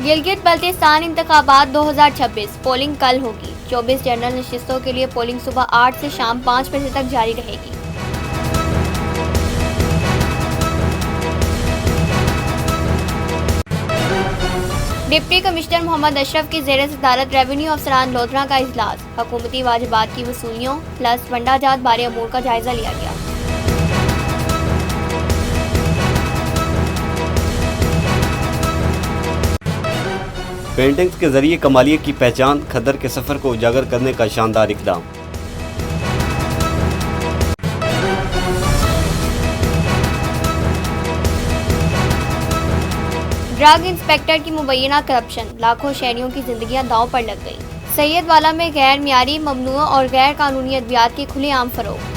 گلگت بلتستان انتخابات 2026 پولنگ کل ہوگی۔ 24 جنرل نشستوں کے لیے پولنگ صبح 8 سے شام 5 بجے تک جاری رہے گی۔ ڈپٹی کمشنر محمد اشرف کی زیر صدارت ریونیو افسران لودھراں کا اجلاس۔ حکومتی واجبات کی وصولیوں پلس ونڈا جات بارے امور کا جائزہ لیا گیا۔ پینٹنگز کے ذریعے کمالیہ کی پہچان، کھدر کے سفر کو اجاگر کرنے کا شاندار اقدام۔ ڈرگ انسپکٹر کی مبینہ کرپشن، لاکھوں شہریوں کی زندگیاں داؤ پر لگ گئی۔ سید والا میں غیر معیاری، ممنوع اور غیر قانونی ادویات کی کھلے عام فروخت۔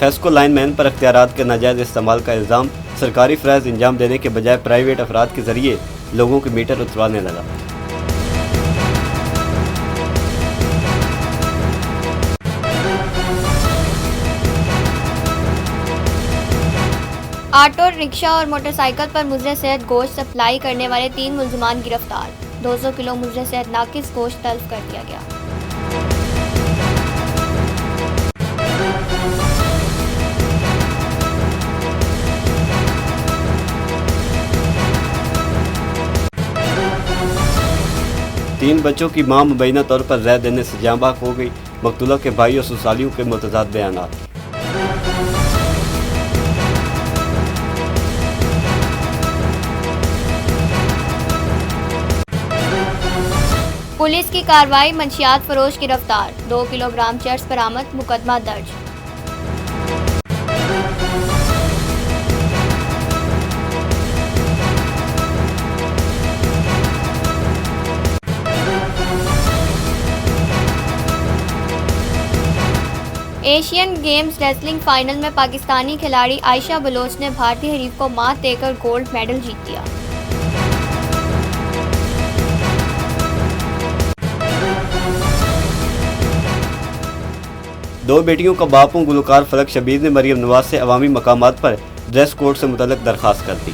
فیسکو لائن مین پر اختیارات کے ناجائز استعمال کا الزام، سرکاری فرائض انجام دینے کے بجائے پرائیویٹ افراد کے ذریعے لوگوں کے میٹر اتروانے لگا۔ آٹو رکشہ اور موٹر سائیکل پر مضر صحت گوشت سپلائی کرنے والے 3 ملزمان گرفتار۔ 200 کلو مضر صحت ناقص گوشت تلف کر دیا گیا۔ تین بچوں کی ماں مبینہ طور پر زہر دینے سے جاں بحق ہو گئی۔ مقتولہ کے بھائی اور سسرالیوں کے متضاد بیانات۔ پولیس کی کارروائی، منشیات فروش گرفتار۔ 2 کلو گرام چرس برآمد، مقدمہ درج۔ ایشین گیمز ریسلنگ فائنل میں پاکستانی کھلاڑی عائشہ بلوچ نے بھارتی حریف کو مات دے کر گولڈ میڈل جیت لیا۔ دو بیٹیوں کا باپ ہوں گلوکار فلک شبیر نے مریم نواز سے عوامی مقامات پر ڈریس کوڈ سے متعلق درخواست کر دی۔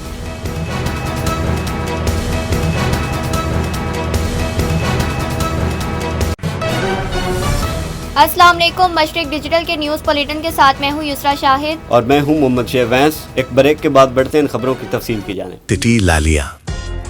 السلام علیکم، مشرق ڈیجیٹل کے نیوز بلیٹن کے ساتھ میں ہوں یسرا شاہد اور میں ہوں محمد شیخ وینس۔ ایک بریک کے بعد بڑھتے ہیں خبروں کی تفصیل کی جانب۔ سٹی لالیہ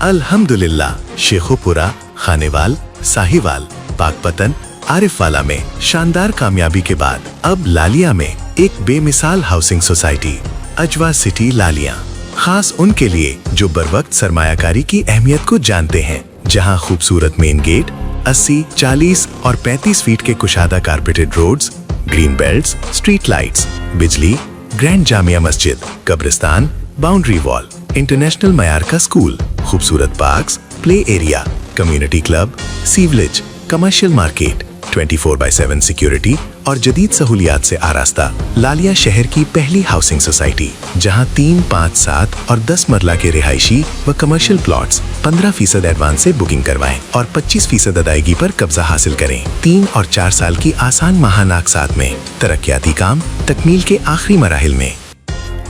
الحمدللہ شیخو پورہ، خانیوال، ساہیوال، پاک پتن، عارف والا میں شاندار کامیابی کے بعد اب لالیہ میں ایک بے مثال ہاؤسنگ سوسائٹی اجوا سٹی لالیہ، خاص ان کے لیے جو بروقت سرمایہ کاری کی اہمیت کو جانتے ہیں، جہاں خوبصورت مین گیٹ، 80، 40 اور 35 فیٹ کے کشادہ carpeted roads, green belts, street lights, بجلی، گرینڈ جامعہ مسجد، قبرستان، باؤنڈری وال، انٹرنیشنل معیار کا اسکول، خوبصورت parks, play area, community club, sewerage, commercial market, 24/7 security اور جدید سہولیات سے آراستہ لالیہ شہر کی پہلی ہاؤسنگ سوسائٹی، جہاں 3، 5، 7 اور 10 مرلہ کے رہائشی و کمرشل پلاٹس 15% ایڈوانس سے بکنگ کروائیں اور 25% ادائیگی پر قبضہ حاصل کریں۔ 3 اور 4 سال کی آسان ماہانہ اقساط میں ترقیاتی کام تکمیل کے آخری مراحل میں۔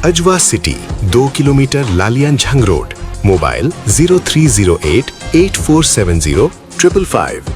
Ajwa city, 2 kilometre Lalian Jhang road, mobile 0308 8470 555۔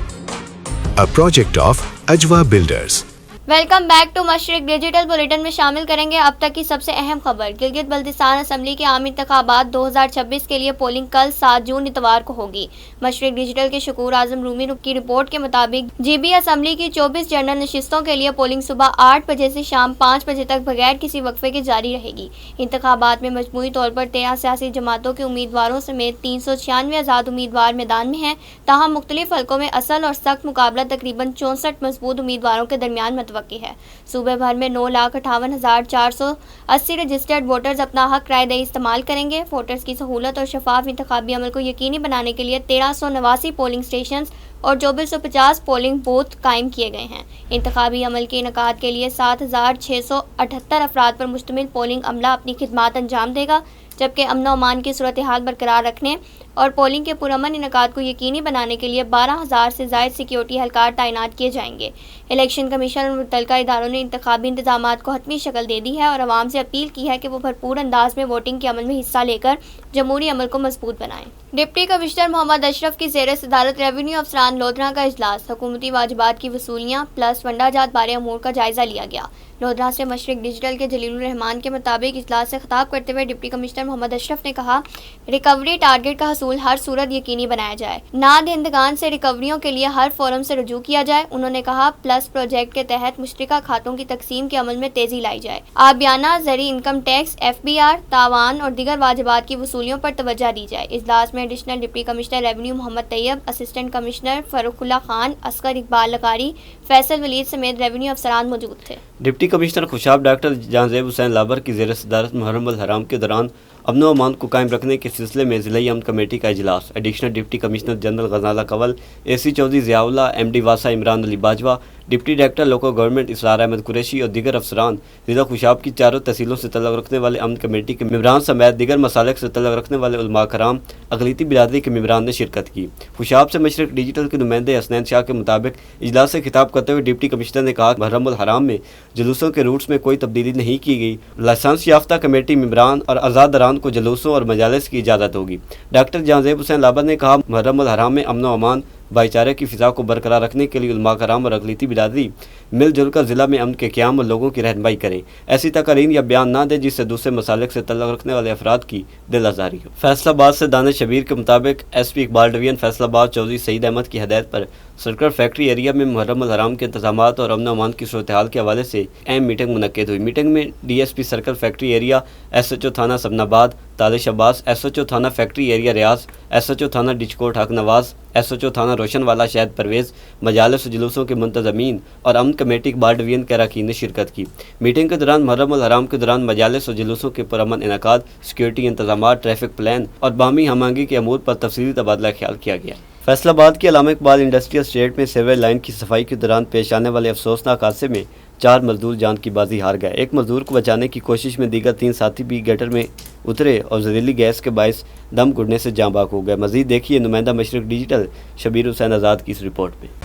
A project of Ajwa Builders۔ Welcome back to Mashriq digital bulletin میں شامل کریں گے اب تک کی سب سے اہم خبر۔ گلگت بلتستان اسمبلی کے عام انتخابات 2026 کے لیے پولنگ کل 7 جون اتوار کو ہوگی۔ مشرق ڈیجیٹل کے شکور اعظم رومی کی رپورٹ کے مطابق جی بی اسمبلی کی 24 جنرل نشستوں کے لیے پولنگ صبح 8 بجے سے شام 5 بجے تک بغیر کسی وقفے کے جاری رہے گی۔ انتخابات میں مجموعی طور پر 13 سیاسی جماعتوں کے امیدواروں سمیت 396 آزاد امیدوار میدان میں ہیں، تاہم مختلف حلقوں میں اصل اور سخت مقابلہ تقریباً 64 مضبوط امیدواروں کے درمیان متوقع ہے۔ صوبے بھر میں 9,58,480 رجسٹرڈ ووٹرز اپنا حق رائے دہی استعمال کریں گے۔ ووٹرز کی سہولت اور شفاف انتخابی عمل کو یقینی بنانے کے لیے 1389 پولنگ اسٹیشنز اور 2450 پولنگ بوتھ قائم کیے گئے ہیں۔ انتخابی عمل کے انعقاد کے لیے 7678 افراد پر مشتمل پولنگ عملہ اپنی خدمات انجام دے گا، جبکہ امن و امان کی صورتحال برقرار رکھنے اور پولنگ کے پرامن انعقاد کو یقینی بنانے کے لیے 12,000 سے زائد سیکیورٹی اہلکار تعینات کیے جائیں گے۔ الیکشن کمیشن اور متعلقہ اداروں نے انتخابی انتظامات کو حتمی شکل دے دی ہے اور عوام سے اپیل کی ہے کہ وہ بھرپور انداز میں ووٹنگ کے عمل میں حصہ لے کر جمہوری عمل کو مضبوط بنائیں۔ ڈپٹی کمشنر محمد اشرف کی زیر صدارت ریونیو افسران لودھراں کا اجلاس، حکومتی واجبات کی وصولیاں پلس ونڈا جات بارے امور کا جائزہ لیا گیا۔ لودھراں سے مشرق ڈیجیٹل کے جلیل الرحمان کے مطابق اجلاس سے خطاب کرتے ہوئے ڈپٹی کمشنر محمد اشرف نے کہا، ریکوری ٹارگٹ کا حصول ہر صورت یقینی بنایا جائے، نادہندگان سے ریکوریوں کے لیے ہر فورم سے رجوع کیا جائے۔ انہوں نے کہا، پلس پروجیکٹ کے تحت مشترکہ کھاتوں کی تقسیم کے عمل میں تیزی لائی جائے، عابیانہ زرعی انکم ٹیکس، FBR، تاوان اور دیگر واجبات کی وصولیوں پر توجہ دی جائے۔ اجلاس میں additional deputy commissioner revenue Muhammad Tayyab, assistant commissioner Farooq Ullah Khan, Asghar Iqbal Laqari, Faisal Waleed سمیت ریونیو افسران موجود تھے۔ Deputy commissioner Khushab doctor Jahanzeb Hussain Labar کی زیر صدارت محرم الحرام کے دوران امن و امان کو قائم رکھنے کے سلسلے میں ضلعی امن کمیٹی کا اجلاس۔ Additional deputy commissioner general Ghazala Kanwal, AC Chaudhry Zia Ullah, MD واسا Imran Ali Bajwa, deputy director local government Israr Ahmed Qureshi اور دیگر افسران ضلع خوشاب کی چاروں تحصیلوں سے تعلق رکھنے والے امن کمیٹی کے ممبران سمیت دیگر مسالک سے تعلق رکھنے والے علماء کرام، اقلیتی برادری کے ممبران نے شرکت کی۔ خوشاب سے مشرق ڈیجیٹل کے نمائندے حسنین شاہ کے مطابق اجلاس سے خطاب کرتے ہوئے ڈپٹی کمشنر نے کہا کہ محرم الحرام میں جلوسوں کے روٹس میں کوئی تبدیلی نہیں کی گئی۔ لائسنس یافتہ کمیٹی ممبران اور عزاداران کو جلوسوں اور مجالس کی اجازت ہوگی۔ ڈاکٹر جہانزیب حسین لابر نے کہا، محرم الحرام میں امن و امان، بھائی چارے کی فضا کو برقرار رکھنے کے لیے علماء کرام اور اقلیتی برادری مل جل کر ضلع میں امن کے قیام اور لوگوں کی رہنمائی کریں، ایسی تقاریر یا بیان نہ دیں جس سے دوسرے مسالک سے تعلق رکھنے والے افراد کی دل آزاری ہو۔ فیصل آباد سے دانش شبیر کے مطابق SP اقبال ڈویژن فیصل آباد چودھری سعید احمد کی ہدایت پر سرکل فیکٹری ایریا میں محرم الحرام کے انتظامات اور امن و امان کی صورتحال کے حوالے سے اہم میٹنگ منعقد ہوئی۔ میٹنگ میں DSP circle factory area, SHO تھانہ سبن آباد تالش عباس، SHO تھانہ فیکٹری ایریا ریاض، SHO تھانہ ڈچکوٹ حق نواز، SHO تھانہ روشن والا شہد پرویز، مجالس و جلوسوں کے منتظمین اور امن کمیٹی اقبال ڈویژن کے اراکین نے شرکت کی۔ میٹنگ کے دوران محرم الحرام کے دوران مجالس و جلوسوں کے پرامن انعقاد، سیکیورٹی انتظامات، ٹریفک پلان اور باہمی ہم آہنگی کے امور پر تفصیلی تبادلہ خیال کیا گیا۔ فیصل آباد کے علامہ اقبال انڈسٹریل اسٹیٹ میں سیویج لائن کی صفائی کے دوران پیش آنے والے افسوسناک حادثے میں 4 مزدور جان کی بازی ہار گئے۔ ایک مزدور کو بچانے کی کوشش میں دیگر 3 ساتھی بھی گٹر میں اترے اور زہریلی گیس کے باعث دم گھٹنے سے جاں بحق ہو گئے۔ مزید دیکھیے نمائندہ مشرق ڈیجیٹل شبیر حسین آزاد کی اس رپورٹ میں۔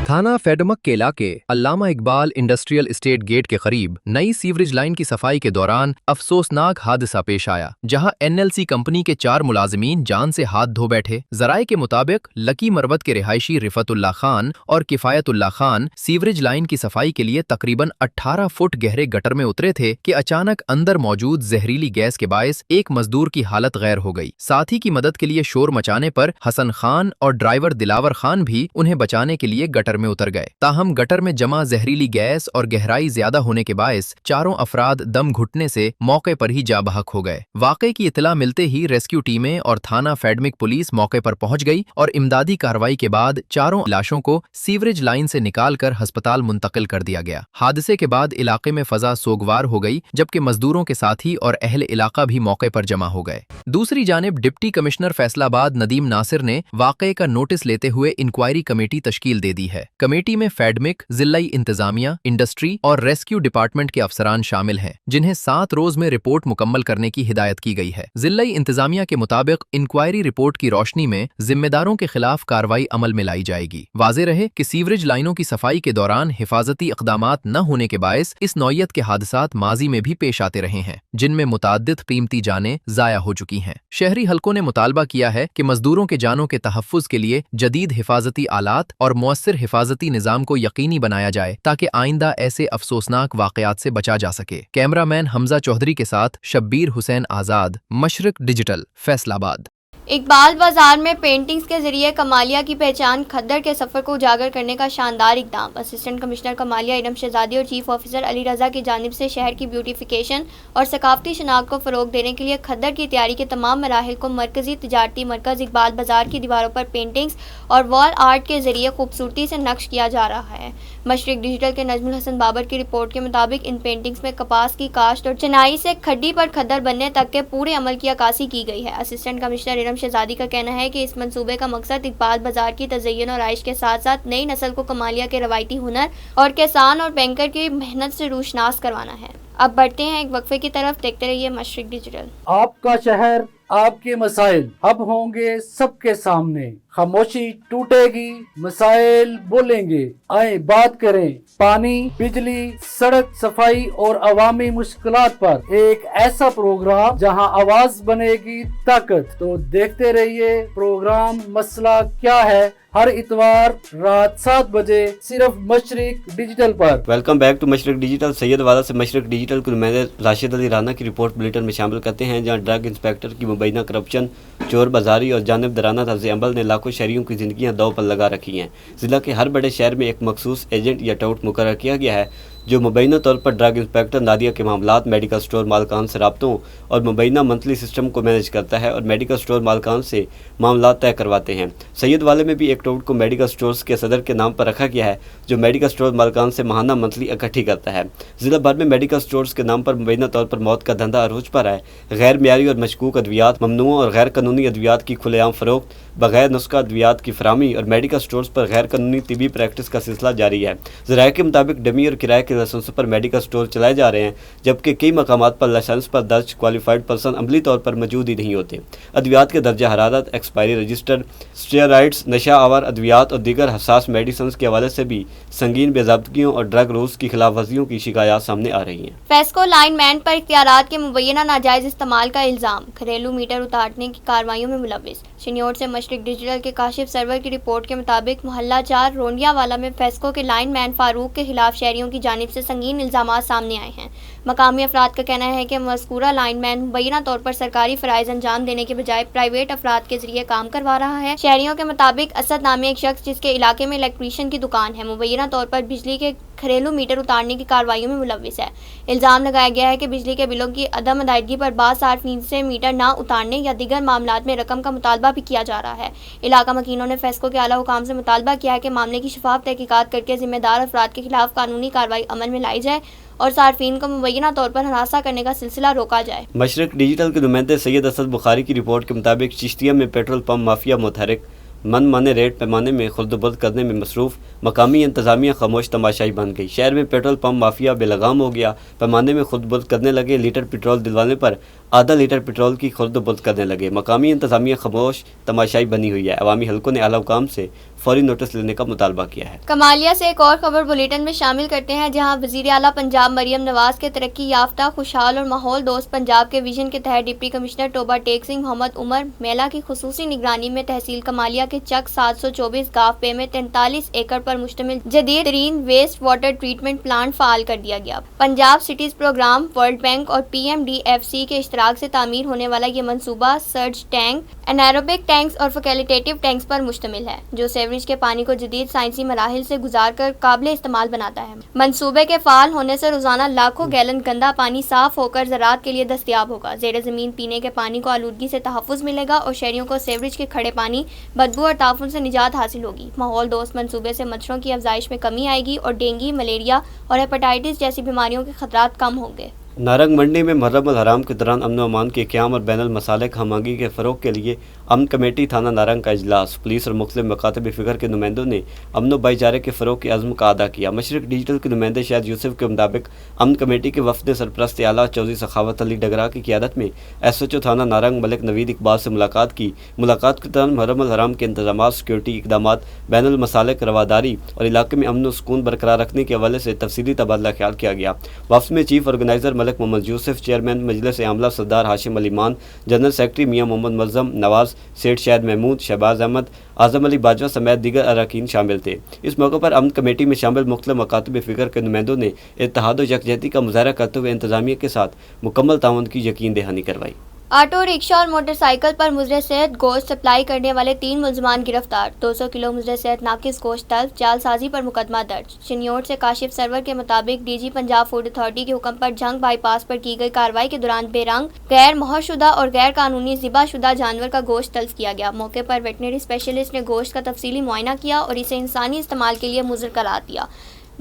تھانہ فیڈمک کے علاقے علامہ اقبال انڈسٹریل اسٹیٹ گیٹ کے قریب نئی سیوریج لائن کی صفائی کے دوران افسوسناک حادثہ پیش آیا، جہاں NLC کمپنی کے 4 ملازمین جان سے ہاتھ دھو بیٹھے۔ ذرائع کے مطابق لکی مربت کے رہائشی رفعت اللہ خان اور کفایت اللہ خان سیوریج لائن کی صفائی کے لیے تقریباً 18 فٹ گہرے گٹر میں اترے تھے کہ اچانک اندر موجود زہریلی گیس کے باعث ایک مزدور کی حالت غیر ہو گئی۔ ساتھی کی مدد کے لیے شور مچانے پر حسن خان اور ڈرائیور دلاور خان بھی انہیں بچانے کے لیے گٹر میں اتر گئے، تاہم گٹر میں جمع زہریلی گیس اور گہرائی زیادہ ہونے کے باعث چاروں افراد دم گھٹنے سے موقع پر ہی جاں بحق ہو گئے۔ واقعے کی اطلاع ملتے ہی ریسکیو ٹیمیں اور تھانہ فیڈمک پولیس موقع پر پہنچ گئی اور امدادی کارروائی کے بعد چاروں لاشوں کو سیوریج لائن سے نکال کر ہسپتال منتقل کر دیا گیا۔ حادثے کے بعد علاقے میں فضا سوگوار ہو گئی، جبکہ مزدوروں کے ساتھی اور اہل علاقہ بھی موقع پر جمع ہو گئے۔ دوسری جانب ڈپٹی کمشنر فیصل آباد ندیم ناصر نے واقعے کا نوٹس لیتے ہوئے انکوائری کمیٹی تشکیل دے دی ہے۔ کمیٹی میں فیڈمک، ضلعی انتظامیہ، انڈسٹری اور ریسکیو ڈپارٹمنٹ کے افسران شامل ہیں، جنہیں 7 روز میں رپورٹ مکمل کرنے کی ہدایت کی گئی ہے۔ ضلعی انتظامیہ کے مطابق انکوائری رپورٹ کی روشنی میں ذمہ داروں کے خلاف کارروائی عمل میں لائی جائے گی۔ واضح رہے کہ سیوریج لائنوں کی صفائی کے دوران حفاظتی اقدامات نہ ہونے کے باعث اس نوعیت کے حادثات ماضی میں بھی پیش آتے رہے ہیں، جن میں متعدد قیمتی جانیں ضائع ہو چکی ہیں۔ شہری حلقوں نے مطالبہ کیا ہے کہ مزدوروں کے جانوں کے تحفظ کے لیے جدید حفاظتی آلات اور مؤثر حفاظتی نظام کو یقینی بنایا جائے تاکہ آئندہ ایسے افسوسناک واقعات سے بچا جا سکے۔ کیمرہ مین حمزہ چودھری کے ساتھ شبیر حسین آزاد، مشرق ڈیجیٹل، فیصل آباد۔ اقبال بازار میں پینٹنگز کے ذریعے کمالیہ کی پہچان، کھدر کے سفر کو اجاگر کرنے کا شاندار اقدام۔ اسسٹنٹ کمشنر کمالیہ ارم شہزادی اور چیف آفیسر علی رضا کی جانب سے شہر کی بیوٹیفیکیشن اور ثقافتی شناخت کو فروغ دینے کے لیے کھدر کی تیاری کے تمام مراحل کو مرکزی تجارتی مرکز اقبال بازار کی دیواروں پر پینٹنگز اور وال آرٹ کے ذریعے خوبصورتی سے نقش کیا جا رہا ہے۔ مشرق ڈیجیٹل کے نجم الحسن بابر کی رپورٹ کے مطابق ان پینٹنگز میں کپاس کی کاشت اور چنائی سے کھڈی پر کھدر بننے تک کے پورے عمل کی عکاسی کی گئی ہے۔ اسسٹنٹ کمشنر ارم شہزادی کا کہنا ہے کہ اس منصوبے کا مقصد اقبال بازار کی تزئین اور رہائش کے ساتھ ساتھ نئی نسل کو کمالیہ کے روایتی ہنر اور کسان اور بینکر کی محنت سے روشناس کروانا ہے۔ اب بڑھتے ہیں ایک وقفے کی طرف، دیکھتے رہیے مشرق ڈیجیٹل۔ آپ کا شہر، آپ کے مسائل اب ہوں گے سب کے سامنے، خاموشی ٹوٹے گی، مسائل بولیں گے، آئیں بات کریں۔ پانی، بجلی، سڑک، صفائی اور عوامی مشکلات پر ایک ایسا پروگرام جہاں آواز بنے گی طاقت۔ تو دیکھتے رہیے پروگرام مسئلہ کیا ہے، ہر اتوار رات 7 بجے صرف مشرق ڈیجیٹل پر۔ Welcome back to Mashriq digital. Syedwala سے مشرق ڈیجیٹل کے نمائندے راشد علی رانا کی رپورٹ بلیٹن میں شامل کرتے ہیں، جہاں ڈرگ انسپیکٹر کی مبینہ کرپشن، چور بازاری اور جانبدارانہ طرز عمل نے لاکھوں شہریوں کی زندگیاں داؤ پر لگا رکھی ہیں۔ ضلع کے ہر بڑے شہر میں ایک مخصوص ایجنٹ یا ٹاؤٹ مقرر کیا گیا ہے جو مبینہ طور پر ڈرگ انسپیکٹر نادیہ کے معاملات، میڈیکل سٹور مالکان سے رابطوں اور مبینہ منتھلی سسٹم کو مینیج کرتا ہے اور میڈیکل سٹور مالکان سے معاملات طے کرواتے ہیں۔ سید والے میں بھی ایک ٹاؤٹ کو میڈیکل سٹورز کے صدر کے نام پر رکھا گیا ہے جو میڈیکل سٹور مالکان سے ماہانہ منتھلی اکٹھی کرتا ہے۔ ضلع بھر میں میڈیکل سٹورز کے نام پر مبینہ طور پر موت کا دھندا عروج پر ہے۔ غیر معیاری اور مشکوک ادویات، ممنوع اور غیر قانونی ادویات کی کھلے عام فروخت، بغیر نسخہ ادویات کی فراہمی اور میڈیکل سٹورز پر غیر قانونی طبی پریکٹس کا سلسلہ جاری ہے۔ ذرائع کے مطابق ڈمی اور کرائے کے لائسنس پر میڈیکل سٹور چلائے جا رہے ہیں، جبکہ کئی مقامات پر لائسنس پر درج کوالیفائڈ پرسن عملی طور پر موجود ہی نہیں ہوتے۔ ادویات کے درجہ حرارت، ایکسپائری رجسٹر، اسٹیرائڈز، نشہ آور ادویات اور دیگر حساس میڈیسنز کے حوالے سے بھی سنگین بے ضابطگیوں اور ڈرگ رولز کی خلاف ورزیوں کی شکایات سامنے آ رہی ہیں۔ فیسکو لائن مین پر اختیارات کے مبینہ ناجائز استعمال کا الزام، گھریلو میٹر اتارنے کی کارروائیوں میں ملوث۔ شنیور سے مشرق ڈیجیٹل کے کاشف سرور کی رپورٹ کے مطابق محلہ 4 رونڈیا والا میں فیسکو کے لائن مین فاروق کے خلاف شہریوں کی جانب سے سنگین الزامات سامنے آئے ہیں۔ مقامی افراد کا کہنا ہے کہ مذکورہ لائن مین مبینہ طور پر سرکاری فرائض انجام دینے کے بجائے پرائیویٹ افراد کے ذریعے کام کروا رہا ہے۔ شہریوں کے مطابق اسد نامی ایک شخص جس کے علاقے میں الیکٹریشین کی دکان ہے، مبینہ طور پر بجلی کے گھریلو میٹر اتارنے کی کارروائیوں میں ملوث ہے۔ الزام لگایا گیا ہے کہ بجلی کے بلوں کی عدم ادائیگی پر بعض صارفین سے میٹر نہ اتارنے یا دیگر معاملات میں رقم کا مطالبہ بھی کیا جا رہا ہے۔ علاقہ مکینوں نے فیسکو کے اعلیٰ حکام سے مطالبہ کیا ہے کہ معاملے کی شفاف تحقیقات کر کے ذمہ دار افراد کے خلاف قانونی کارروائی عمل میں لائی جائے اور صارفین کو مبینہ طور پر ہراساں کرنے کا سلسلہ روکا جائے۔ مشرق ڈیجیٹل کے نمائندے سید اسد بخاری کی رپورٹ کے مطابق چشتیہ میں پیٹرول پمپ مافیا متحرک، من مانے ریٹ پیمانے میں خلد و بلد کرنے میں مصروف، مقامی انتظامیہ خاموش تماشائی بن گئی۔ شہر میں پیٹرول پمپ مافیا بے لگام ہو گیا، پیمانے میں خلد و بلد کرنے لگے، لیٹر پیٹرول دلوانے پر آدھا لیٹر پیٹرول کی خلد و بلد کرنے لگے۔ مقامی انتظامیہ خاموش تماشائی بنی ہوئی ہے۔ عوامی حلقوں نے اعلیٰ حکام سے فوری نوٹس لینے کا مطالبہ کیا ہے۔ کمالیہ سے ایک اور خبر بلیٹن میں شامل کرتے ہیں، جہاں وزیر اعلیٰ پنجاب مریم نواز کے ترقی یافتہ، خوشحال اور ماحول دوست پنجاب کے ویژن کے تحت ڈپٹی کمشنر ٹوبہ ٹیک سنگھ محمد عمر میلہ کی خصوصی نگرانی میں تحصیل کمالیہ کے چک 724 گاف پے میں 43 ایکڑ پر مشتمل جدید ترین ویسٹ واٹر ٹریٹمنٹ پلانٹ فعال کر دیا گیا۔ Punjab cities programme, world bank اور PMDFC کے اشتراک سے تعمیر ہونے والا یہ منصوبہ سرج ٹینک، انیروبک ٹینکس اور فیکلٹیٹو ٹینکس پر مشتمل ہے، جو سیوریج کے پانی کو جدید سائنسی مراحل سے گزار کر قابل استعمال بناتا ہے۔ منصوبے کے فعال ہونے سے روزانہ لاکھوں گیلن گندا پانی صاف ہو کر زراعت کے لیے دستیاب ہوگا۔ زیر زمین پینے کے پانی کو آلودگی سے تحفظ ملے گا اور شہریوں کو سیوریج کے کھڑے پانی، بدبو اور تعفن سے نجات حاصل ہوگی۔ ماحول دوست منصوبے سے مچھروں کی افزائش میں کمی آئے گی اور ڈینگی، ملیریا اور ہیپاٹائٹس جیسی بیماریوں کے خطرات کم ہوں گے۔ نارنگ منڈی میں محرم الحرام کے دوران امن و امان کے قیام اور بین المسالک ہم آہنگی کے فروغ کے لیے امن کمیٹی تھانہ نارنگ کا اجلاس۔ پولیس اور مختلف مکاتب فکر کے نمائندوں نے امن و بھائی چارے کے فروغ کے عزم کا ادا کیا۔ مشرق ڈیجیٹل کے نمائندے شاہد یوسف کے مطابق امن کمیٹی کے وفد نے سرپرست اعلیٰ چودھری سخاوت علی ڈگرا کی قیادت میں SHO تھانہ نارنگ ملک نوید اقبال سے ملاقات کی۔ ملاقات کے دوران محرم الحرام کے انتظامات، سیکورٹی اقدامات، بین المسالک رواداری اور علاقے میں امن و سکون برقرار رکھنے کے حوالے سے تفصیلی تبادلہ خیال کیا گیا۔ وفد میں چیف آرگنائزر ملک محمد یوسف، چیئرمین مجلس عاملہ سردار ہاشم علی مان، جنرل سیکرٹری میاں محمد ملزم نواز، سیٹ شاہد محمود، شہباز احمد، اعظم علی باجوہ سمیت دیگر اراکین شامل تھے۔ اس موقع پر امن کمیٹی میں شامل مختلف مکاتب فکر کے نمائندوں نے اتحاد و یکجہتی کا مظاہرہ کرتے ہوئے انتظامیہ کے ساتھ مکمل تعاون کی یقین دہانی کروائی۔ آٹو رکشہ اور موٹر سائیکل پر مضر صحت گوشت سپلائی کرنے والے 3 ملزمان گرفتار، 200 کلو مضر صحت ناقص گوشت طلب، جعل سازی پر مقدمہ درج۔ چنیوٹ سے کاشف سرور کے مطابق D G Punjab food authority کے حکم پر جھنگ بائی پاس پر کی گئی کارروائی کے دوران بے رنگ، غیر مہر شدہ اور غیر قانونی ذبح شدہ جانور کا گوشت طلب کیا گیا۔ موقع پر ویٹنری اسپیشلسٹ نے گوشت کا تفصیلی معائنہ کیا اور اسے انسانی استعمال کے لیے مضر قرار دیا۔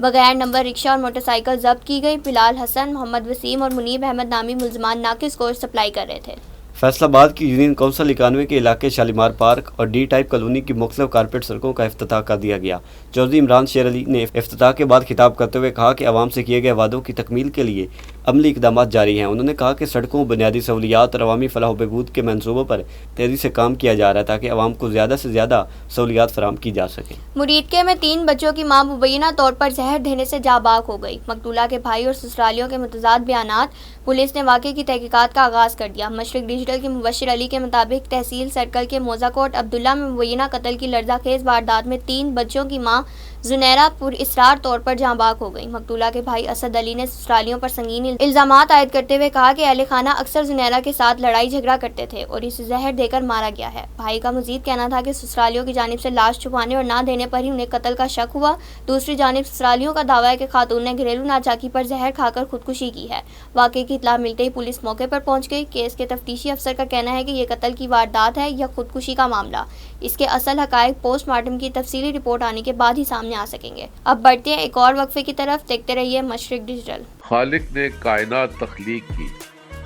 بغیر نمبر رکشہ اور موٹر سائیکل ضبط کی گئی۔ بلال حسن، محمد وسیم اور منیب احمد نامی ملزمان ناقص گوشت سپلائی کر رہے تھے۔ فیصل آباد کی یونین کونسل 91 کے علاقے شالیمار پارک اور ڈی ٹائپ کالونی کی مختلف کارپیٹ سڑکوں کا افتتاح کر دیا گیا۔ چودھری عمران شیر علی نے افتتاح کے بعد خطاب کرتے ہوئے کہا کہ عوام سے کیے گئے وعدوں کی تکمیل کے لیے عملی اقدامات جاری ہیں۔ انہوں نے کہا کہ سڑکوں، بنیادی سہولیات اور عوامی فلاح و بہبود کے منصوبوں پر تیزی سے کام کیا جا رہا ہے تاکہ عوام کو زیادہ سے زیادہ سہولیات فراہم کی جا سکیں۔ مریدکے میں 3 بچوں کی ماں مبینہ طور پر زہر دینے سے جاں بحق ہو گئی۔ مقتولہ کے بھائی اور سسرالیوں کے متضاد بیانات، پولیس نے واقعے کی تحقیقات کا آغاز کر دیا۔ مشرق ڈیجیٹل کے مبشر علی کے مطابق تحصیل سرکل کے موزہ کوٹ عبداللہ میں مبینہ قتل کی لرزہ خیز واردات میں 3 بچوں کی ماں زنیرہ پر اسرار طور پر جاں بحق ہو گئی۔ مقتولہ کے بھائی اسد علی نے سسرالیوں پر سنگین الزامات عائد کرتے ہوئے کہا کہ اہل خانہ اکثر زنیرہ کے ساتھ لڑائی جھگڑا کرتے تھے اور اسے زہر دے کر مارا گیا ہے۔ بھائی کا مزید کہنا تھا کہ سسرالیوں کی جانب سے لاش چھپانے اور نہ دینے پر ہی انہیں قتل کا شک ہوا۔ دوسری جانب سسرالیوں کا دعویٰ ہے کہ خاتون نے گھریلو ناچاکی پر زہر کھا کر خودکشی کی ہے۔ واقعے کی اطلاع ملتے ہی پولیس موقع پر پہنچ گئی۔ کیس کے تفتیشی افسر کا کہنا ہے کہ یہ قتل کی واردات ہے یا خودکشی کا معاملہ، اس کے اصل حقائق پوسٹ مارٹم کی تفصیلی رپورٹ آنے کے بعد ہی سامنے آ سکیں گے۔ اب بڑھتے ہیں ایک اور وقفے کی طرف، دیکھتے رہیے مشرق ڈیجیٹل۔ خالق نے کائنات تخلیق کی،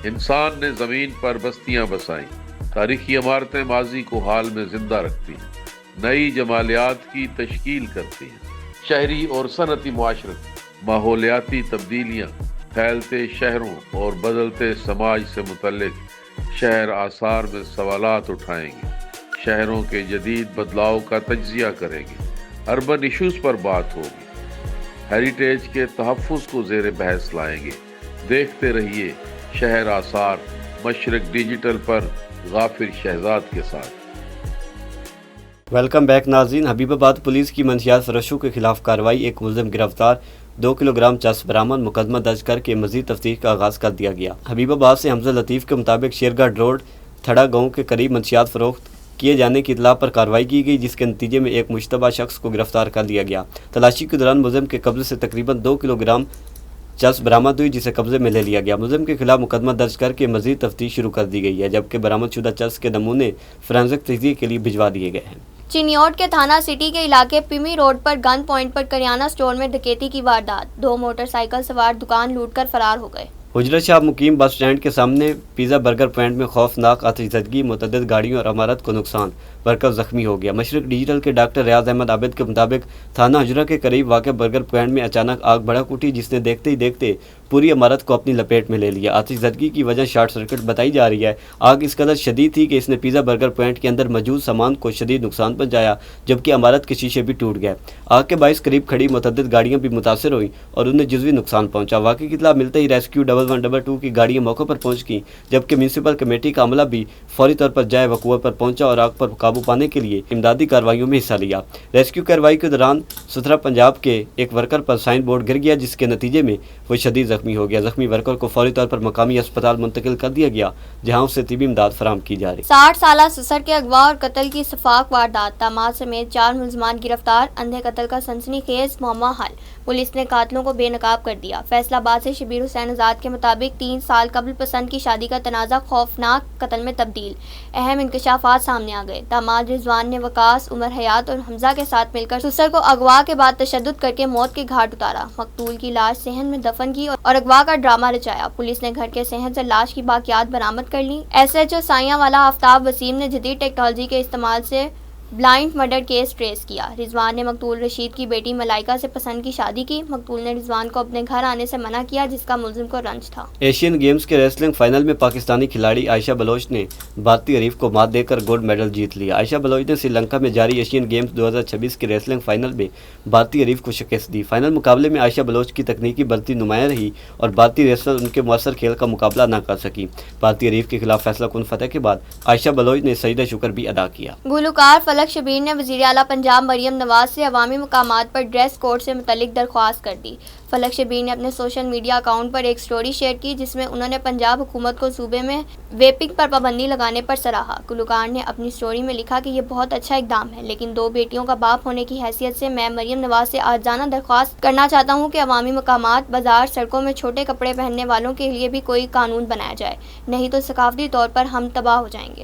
انسان نے زمین پر بستیاں بسائیں، تاریخی عمارتیں ماضی کو حال میں زندہ رکھتی ہیں، نئی جمالیات کی تشکیل کرتی ہیں۔ شہری اور صنعتی معاشرت، ماحولیاتی تبدیلیاں، پھیلتے شہروں اور بدلتے سماج سے متعلق شہر آثار میں سوالات اٹھائیں گے، شہروں کے جدید بدلاؤ کا تجزیہ کریں گے، اربن ایشوز پر بات ہوگی، ہیریٹیج کے تحفظ کو زیر بحث لائیں گے۔ دیکھتے رہیے شہر آثار مشرق ڈیجیٹل پر غافر شہزاد کے ساتھ۔ ویلکم بیک ناظرین۔ حبیب آباد پولیس کی منشیات فروشوں کے خلاف کارروائی، ایک ملزم گرفتار، 2 کلو گرام چرس برآمد، مقدمہ درج کر کے مزید تفتیش کا آغاز کر دیا گیا۔ حبیب آباد سے حمزہ لطیف کے مطابق شیرگھاٹ روڈ تھڑا گاؤں کے قریب منشیات فروخت کیے جانے کی اطلاع پر کارروائی کی گئی، جس کے نتیجے میں ایک مشتبہ شخص کو گرفتار کر لیا گیا۔ تلاشی کے دوران ملزم کے قبضے سے تقریباً 2 کلو گرام چرس برآمد ہوئی، جسے قبضے میں لے لیا گیا۔ ملزم کے خلاف مقدمہ درج کر کے مزید تفتیش شروع کر دی گئی ہے، جبکہ برآمد شدہ چرس کے نمونے فورینزک تجزیے کے لیے بھجوا دیے گئے ہیں۔ چنیوٹ کے تھانہ سٹی کے علاقے پیمی روڈ پر گن پوائنٹ پر کریانہ سٹور میں ڈکیتی کی واردات، 2 موٹر سائیکل سوار دکان لوٹ کر فرار ہو گئے۔ حجرت شاہ مقیم بس سٹینڈ کے سامنے پیزا برگر پوائنٹ میں خوفناک آتش زدگی، متعدد گاڑیوں اور عمارت کو نقصان، ورکر زخمی ہو گیا۔ مشرق ڈیجیٹل کے ڈاکٹر ریاض احمد عابد کے مطابق تھانہ حجرہ کے قریب واقع برگر پوائنٹ میں اچانک آگ بھڑک اٹھی، جس نے دیکھتے ہی دیکھتے پوری عمارت کو اپنی لپیٹ میں لے لیا۔ آتش زدگی کی وجہ شارٹ سرکٹ بتائی جا رہی ہے۔ آگ اس قدر شدید تھی کہ اس نے پیزا برگر پوائنٹ کے اندر موجود سامان کو شدید نقصان پہنچایا، جبکہ عمارت کے شیشے بھی ٹوٹ گئے۔ آگ کے باعث قریب کھڑی متعدد گاڑیاں بھی متاثر ہوئیں اور انہیں جزوی نقصان پہنچا۔ واقعے کی اطلاع ملتے ہی ریسکیو 1122 کی گاڑیاں موقع پر پہنچ گئیں، جبکہ میونسپل کمیٹی کا عملہ بھی فوری طور پر جائے وقوع پر پہنچا اور آگ پر قابو پانے کے لیے امدادی کارروائیوں میں حصہ لیا۔ ریسکیو کارروائی کے دوران ستھرا پنجاب کے ایک ورکر پر سائن بورڈ گر گیا، جس کے نتیجے میں وہ شدید زخمی ہو گیا۔ زخمی ورکر کو فوری طور پر مقامی اسپتال منتقل کر دیا گیا، جہاں اسے طبی امداد فراہم کی جا رہی۔ 60 سالہ سسر کے اغوا اور قتل کی سفاک واردات، داماد سمیت 4 ملزمان گرفتار، اندھے قتل کا سنسنی خیز معمہ حل، پولیس نے قاتلوں کو بے نقاب کر دیا۔ فیصل آباد سے شبیر حسین آزاد کے مطابق 3 سال قبل پسند کی شادی کا تنازع خوفناک قتل میں تبدیل، اہم انکشافات سامنے آ گئے۔ داماد رضوان نے وقاص، عمر حیات اور حمزہ کے ساتھ مل کر سسر کو اغوا کے بعد تشدد کر کے موت کے گھاٹ اتارا، مقتول کی لاش صحن میں دفن کی اور اغوا کا ڈرامہ رچایا۔ پولیس نے گھر کے صحن سے لاش کی باقیات برآمد کر لی۔ ایس ایچ او سائیاں والا آفتاب وسیم نے جدید ٹیکنالوجی کے استعمال سے بلائنڈ مرڈر کیس ٹریس کیا۔ رضوان نے مقتول رشید کی بیٹی ملائکہ سے پسند کی شادی کی۔ مقتول نے رضوان کو اپنے گھر آنے سے منع کیا، جس کا ملزم کو رنج تھا۔ ایشین گیمز کے ریسلنگ فائنل میں پاکستانی کھلاڑی عائشہ بلوچ نے بھارتی حریف کو مات دے کر گولڈ میڈل جیت لیا۔ عائشہ بلوچ نے سری لنکا میں جاری ایشین گیمز 2026 کے ریسلنگ فائنل میں بھارتی حریف کو شکست دی۔ فائنل مقابلے میں عائشہ بلوچ کی تکنیکی برتی نمایاں رہی اور بھارتی ریسلر ان کے مؤثر کھیل کا مقابلہ نہ کر سکی۔ بھارتی حریف کے خلاف فیصلہ کن فتح کے بعد عائشہ بلوچ نے سجدہ شکر بھی ادا کیا۔ گلوکار فلک فلک شبیر نے وزیر اعلیٰ پنجاب مریم نواز سے عوامی مقامات پر ڈریس کوڈ سے متعلق درخواست کر دی۔ فلک شبیر نے اپنے سوشل میڈیا اکاؤنٹ پر ایک سٹوری شیئر کی جس میں انہوں نے پنجاب حکومت کو صوبے میں ویپنگ پر پابندی لگانے پر سراہا۔ گلوکار نے اپنی سٹوری میں لکھا کہ یہ بہت اچھا اقدام ہے، لیکن 2 بیٹیوں کا باپ ہونے کی حیثیت سے میں مریم نواز سے آجزانہ درخواست کرنا چاہتا ہوں کہ عوامی مقامات، بازار، سڑکوں میں چھوٹے کپڑے پہننے والوں کے لیے بھی کوئی قانون بنایا جائے، نہیں تو ثقافتی طور پر ہم تباہ ہو جائیں گے۔